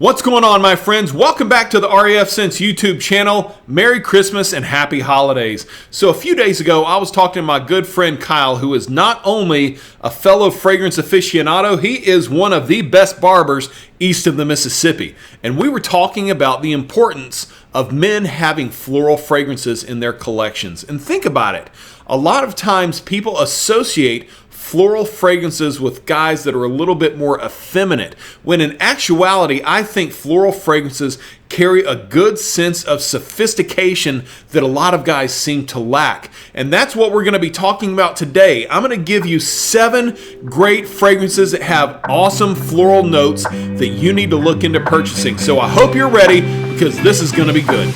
What's going on, my friends? Welcome back to the RAFscents YouTube channel. Merry Christmas and Happy Holidays. So a few days ago, I was talking to my good friend Kyle, who is not only a fellow fragrance aficionado, he is one of the best barbers east of the Mississippi. And we were talking about the importance of men having floral fragrances in their collections. And think about it. A lot of times people associate floral fragrances with guys that are a little bit more effeminate, when in actuality, I think floral fragrances carry a good sense of sophistication that a lot of guys seem to lack. And that's what we're going to be talking about today. I'm going to give you 7 great fragrances that have awesome floral notes that you need to look into purchasing. So I hope you're ready, because this is going to be good.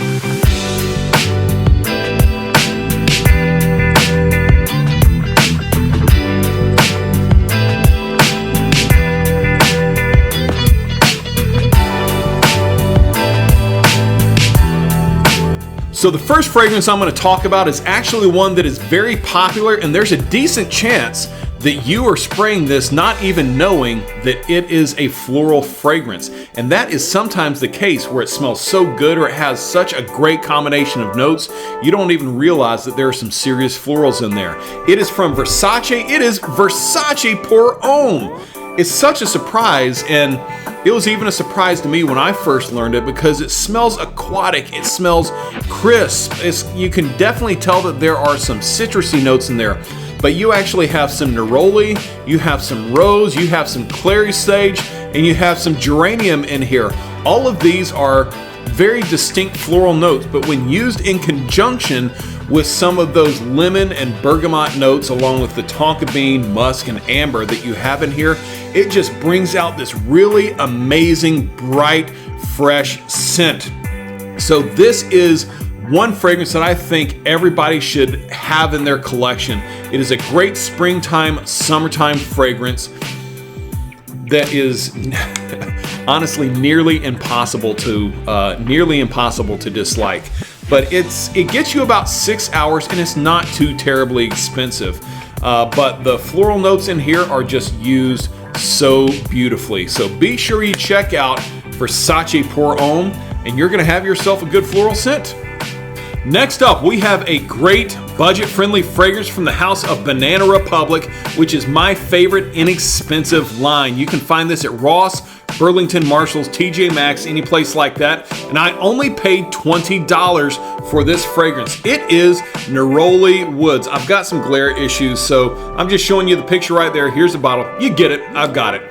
So the first fragrance I'm going to talk about is actually one that is very popular, and there's a decent chance that you are spraying this not even knowing that it is a floral fragrance. And that is sometimes the case, where it smells so good or it has such a great combination of notes, you don't even realize that there are some serious florals in there. It is from Versace. It is Versace Pour Homme. It's such a surprise, and it was even a surprise to me when I first learned it, because it smells aquatic, it smells crisp. You can definitely tell that there are some citrusy notes in there, but you actually have some neroli, you have some rose, you have some clary sage, and you have some geranium in here. All of these are very distinct floral notes, but when used in conjunction with some of those lemon and bergamot notes, along with the tonka bean, musk, and amber that you have in here, it just brings out this really amazing, bright, fresh scent. So this is one fragrance that I think everybody should have in their collection. It is a great springtime, summertime fragrance that is honestly nearly impossible to dislike. But it gets you about 6 hours, and it's not too terribly expensive. But the floral notes in here are just used so beautifully. So be sure you check out Versace Pour Homme, and you're gonna have yourself a good floral scent. Next up, we have a great budget-friendly fragrance from the house of Banana Republic, which is my favorite inexpensive line. You can find this at Ross, Burlington, Marshalls, TJ Maxx, any place like that. And I only paid $20 for this fragrance. It is Neroli Woods. I've got some glare issues, so I'm just showing you the picture right there. Here's the bottle. You get it. I've got it.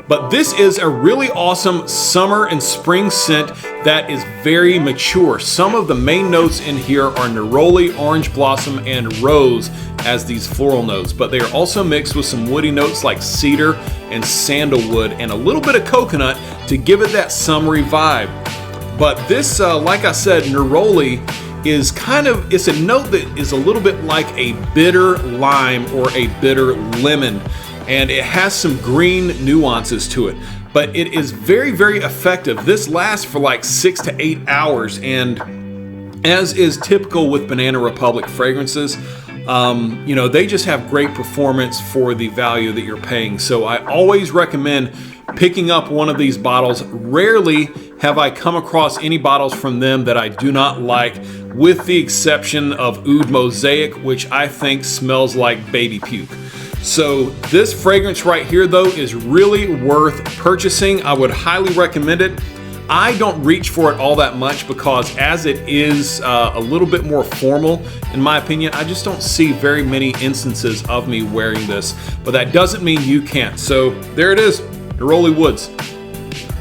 But this is a really awesome summer and spring scent that is very mature. Some of the main notes in here are neroli, orange blossom, and rose as these floral notes, but they are also mixed with some woody notes like cedar and sandalwood and a little bit of coconut to give it that summery vibe. But this, like I said, neroli is it's a note that is a little bit like a bitter lime or a bitter lemon, and it has some green nuances to it, but it is very, very effective. This lasts for like 6 to 8 hours, and as is typical with Banana Republic fragrances, they just have great performance for the value that you're paying. So I always recommend picking up one of these bottles. Rarely have I come across any bottles from them that I do not like, with the exception of Oud Mosaic, which I think smells like baby puke. So this fragrance right here, though, is really worth purchasing. I would highly recommend it. I don't reach for it all that much, because as it is a little bit more formal, in my opinion, I just don't see very many instances of me wearing this, but that doesn't mean you can't. So there it is, Neroli Woods.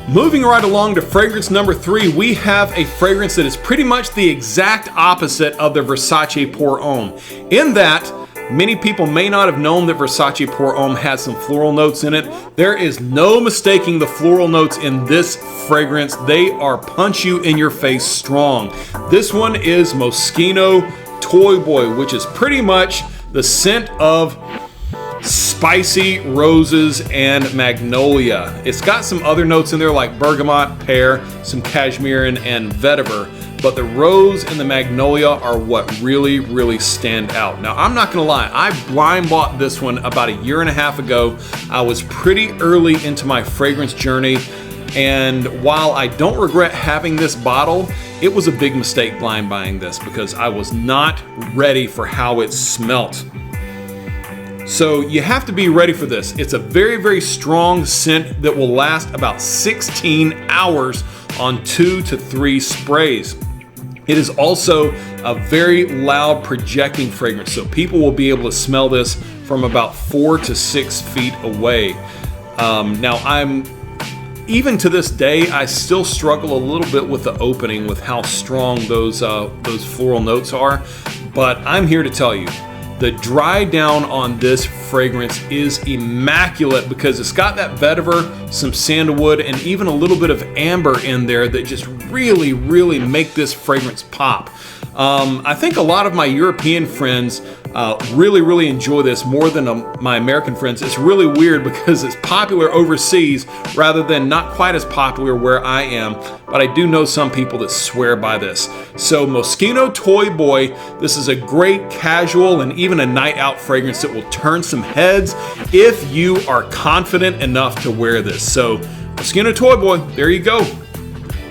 Moving right along to fragrance number 3, we have a fragrance that is pretty much the exact opposite of the Versace Pour Homme, in that many people may not have known that Versace Pour Homme has some floral notes in it. There is no mistaking the floral notes in this fragrance. They are punch you in your face strong. This one is Moschino Toy Boy, which is pretty much the scent of spicy roses and magnolia. It's got some other notes in there like bergamot, pear, some cashmere, and vetiver. But the rose and the magnolia are what really, really stand out. Now, I'm not gonna lie, I blind bought this one about 1.5 years ago. I was pretty early into my fragrance journey. And while I don't regret having this bottle, it was a big mistake blind buying this because I was not ready for how it smelt. So you have to be ready for this. It's a very, very strong scent that will last about 16 hours on 2 to 3 sprays. It is also a very loud projecting fragrance, so people will be able to smell this from about 4 to 6 feet away. Now even to this day, I still struggle a little bit with the opening, with how strong those floral notes are, but I'm here to tell you, the dry down on this fragrance is immaculate because it's got that vetiver, some sandalwood, and even a little bit of amber in there that just really, really make this fragrance pop. I think a lot of my European friends really, really enjoy this more than my American friends. It's really weird because it's popular overseas rather than not quite as popular where I am, but I do know some people that swear by this. So Moschino Toy Boy, this is a great casual and even a night out fragrance that will turn some heads if you are confident enough to wear this. So Moschino Toy Boy, there you go.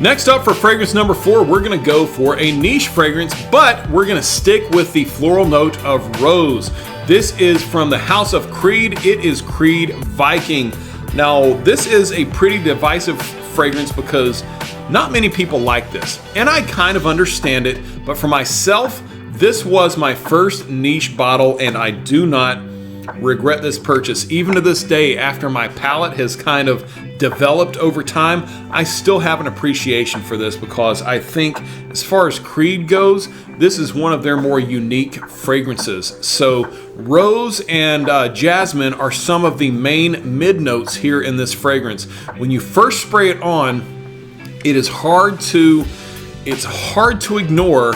Next up for fragrance number 4, we're gonna go for a niche fragrance, but we're gonna stick with the floral note of rose. This is from the House of Creed. It is Creed Viking. Now, this is a pretty divisive fragrance because not many people like this, and I kind of understand it, but for myself, this was my first niche bottle, and I do not regret this purchase. Even to this day, after my palate has kind of developed over time, I still have an appreciation for this because I think as far as Creed goes, this is one of their more unique fragrances. So rose and jasmine are some of the main mid notes here in this fragrance. When you first spray it on, it's hard to ignore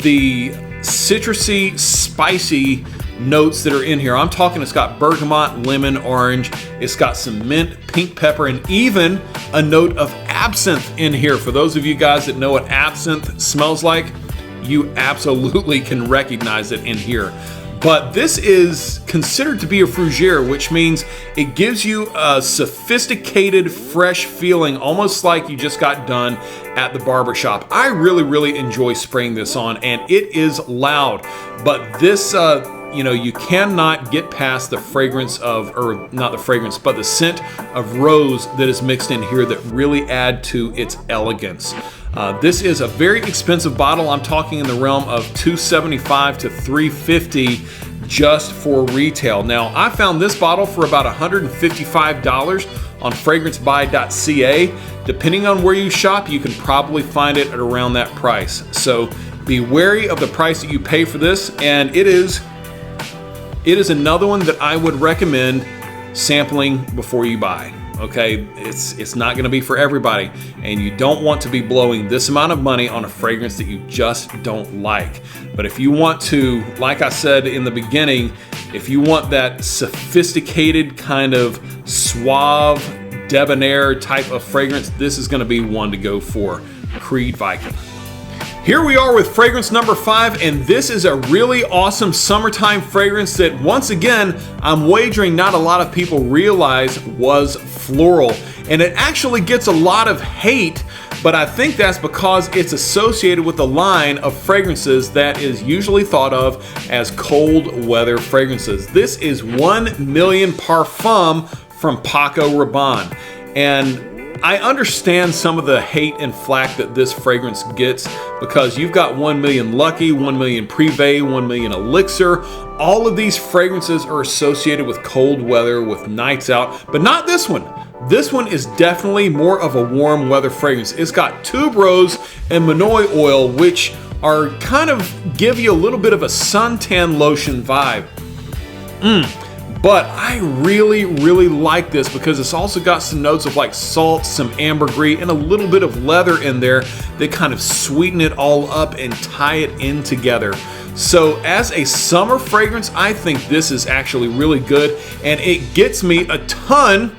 the citrusy, spicy notes that are in here. I'm talking, it's got bergamot, lemon, orange, it's got some mint, pink pepper, and even a note of absinthe in here. For those of you guys that know what absinthe smells like, you absolutely can recognize it in here. But this is considered to be a fougere, which means it gives you a sophisticated, fresh feeling, almost like you just got done at the barbershop. I really, really enjoy spraying this on, and it is loud. But this, you cannot get past the fragrance of, or not the fragrance, but the scent of rose that is mixed in here that really add to its elegance. This is a very expensive bottle. I'm talking in the realm of $275 to $350 just for retail. Now, I found this bottle for about $155 on fragrancebuy.ca. Depending on where you shop, you can probably find it at around that price. So be wary of the price that you pay for this, and it is another one that I would recommend sampling before you buy. Okay, it's not going to be for everybody, and you don't want to be blowing this amount of money on a fragrance that you just don't like. But if you want to, like I said in the beginning, if you want that sophisticated kind of suave, debonair type of fragrance, this is going to be one to go for. Creed Viking. Here we are with fragrance number 5, and this is a really awesome summertime fragrance that, once again, I'm wagering not a lot of people realize was floral. And it actually gets a lot of hate, but I think that's because it's associated with a line of fragrances that is usually thought of as cold weather fragrances. This is 1 Million Parfum from Paco Rabanne. And I understand some of the hate and flack that this fragrance gets because you've got 1 Million Lucky, 1 Million Privé, 1 Million Elixir. All of these fragrances are associated with cold weather, with nights out, but not this one. This one is definitely more of a warm weather fragrance. It's got tuberose and manoi oil, which are kind of give you a little bit of a suntan lotion vibe. But I really, really like this because it's also got some notes of like salt, some ambergris, and a little bit of leather in there that kind of sweeten it all up and tie it in together. So as a summer fragrance, I think this is actually really good, and it gets me a ton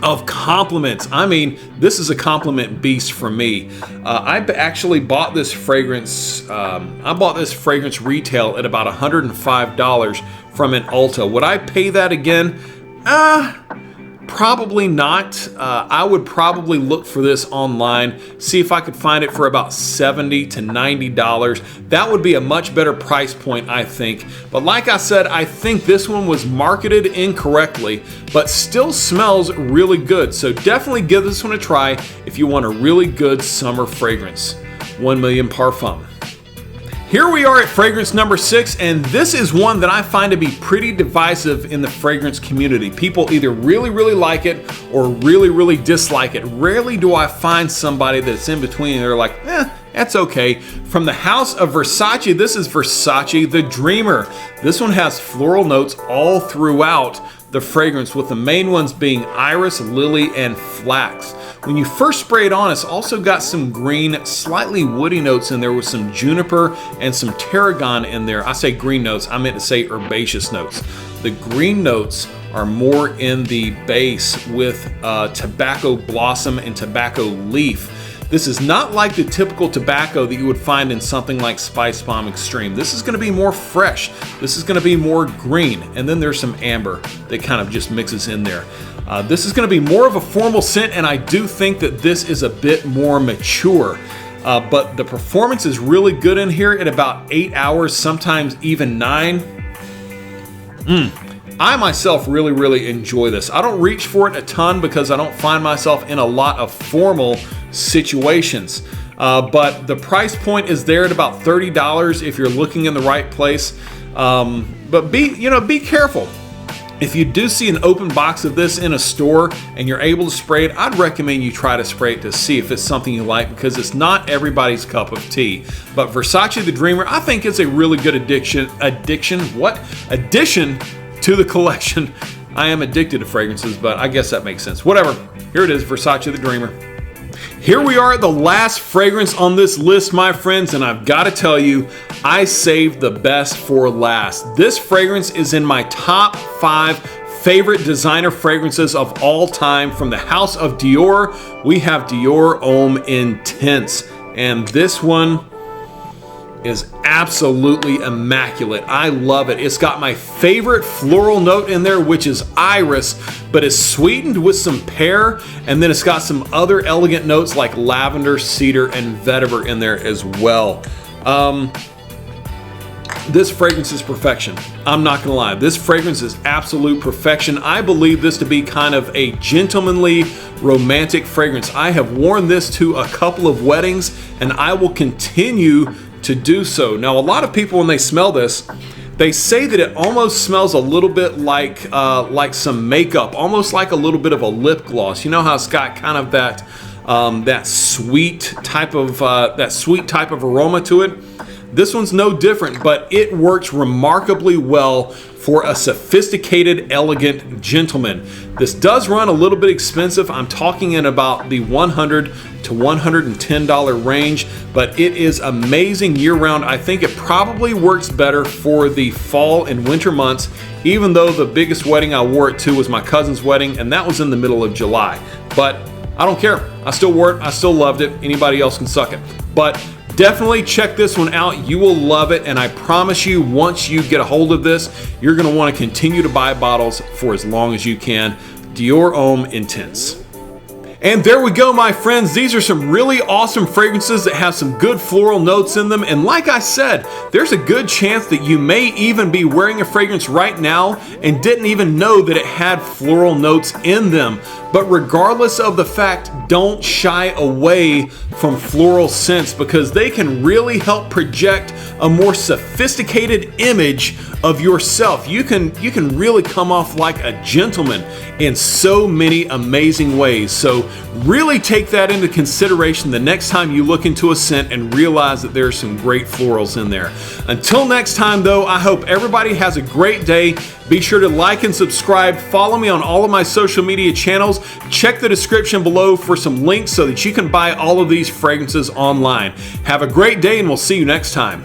of compliments. I mean, this is a compliment beast for me. I actually bought this fragrance. I bought this fragrance retail at about $105 from an Ulta. Would I pay that again? Probably not. I would probably look for this online, see if I could find it for about $70 to $90. That would be a much better price point, I think. But like I said, I think this one was marketed incorrectly, but still smells really good. So definitely give this one a try if you want a really good summer fragrance. 1 Million Parfum. Here we are at fragrance number 6, and this is one that I find to be pretty divisive in the fragrance community. People either really, really like it or really, really dislike it. Rarely do I find somebody that's in between and they're like, that's okay. From the house of Versace, this is Versace The Dreamer. This one has floral notes all throughout the fragrance, with the main ones being iris, lily, and flax. When you first spray it on, it's also got some green, slightly woody notes in there with some juniper and some tarragon in there. I say green notes, I meant to say herbaceous notes. The green notes are more in the base with tobacco blossom and tobacco leaf. This is not like the typical tobacco that you would find in something like Spice Bomb Extreme. This is going to be more fresh. This is going to be more green. And then there's some amber that kind of just mixes in there. This is going to be more of a formal scent, and I do think that this is a bit more mature. But the performance is really good in here at about 8 hours, sometimes even 9. I myself really, really enjoy this. I don't reach for it a ton because I don't find myself in a lot of formal situations. But the price point is there at about $30 if you're looking in the right place. But be careful. If you do see an open box of this in a store and you're able to spray it, I'd recommend you try to spray it to see if it's something you like, because it's not everybody's cup of tea. But Versace The Dreamer, I think it's a really good addition to the collection. I am addicted to fragrances, but I guess that makes sense. Whatever. Here it is, Versace The Dreamer. Here we are at the last fragrance on this list, my friends, and I've got to tell you, I saved the best for last. This fragrance is in my top 5 favorite designer fragrances of all time. From the house of Dior, we have Dior Homme Intense, and this one is absolutely immaculate. I love it. It's got my favorite floral note in there, which is iris, but it's sweetened with some pear, and then it's got some other elegant notes like lavender, cedar, and vetiver in there as well. This fragrance is perfection. I'm not gonna lie. This fragrance is absolute perfection. I believe this to be kind of a gentlemanly, romantic fragrance. I have worn this to a couple of weddings, and I will continue to do so. Now, a lot of people, when they smell this, they say that it almost smells a little bit like some makeup, almost like a little bit of a lip gloss. You know how it's got kind of that sweet type of aroma to it. This one's no different, but it works remarkably well for a sophisticated, elegant gentleman. This does run a little bit expensive. I'm talking in about the $100 to $110 range, but it is amazing year-round. I think it probably works better for the fall and winter months, even though the biggest wedding I wore it to was my cousin's wedding, and that was in the middle of July. But I don't care. I still wore it. I still loved it. Anybody else can suck it. But definitely check this one out. You will love it, and I promise you, once you get a hold of this, you're going to want to continue to buy bottles for as long as you can. Dior Homme Intense. And there we go, my friends. These are some really awesome fragrances that have some good floral notes in them. And like I said, there's a good chance that you may even be wearing a fragrance right now and didn't even know that it had floral notes in them. But regardless of the fact, don't shy away from floral scents, because they can really help project a more sophisticated image of yourself. You can really come off like a gentleman in so many amazing ways. So really take that into consideration the next time you look into a scent and realize that there's some great florals in there. Until next time though, I hope everybody has a great day. Be sure to like and subscribe. Follow me on all of my social media channels. Check the description below for some links so that you can buy all of these fragrances online. Have a great day, and we'll see you next time.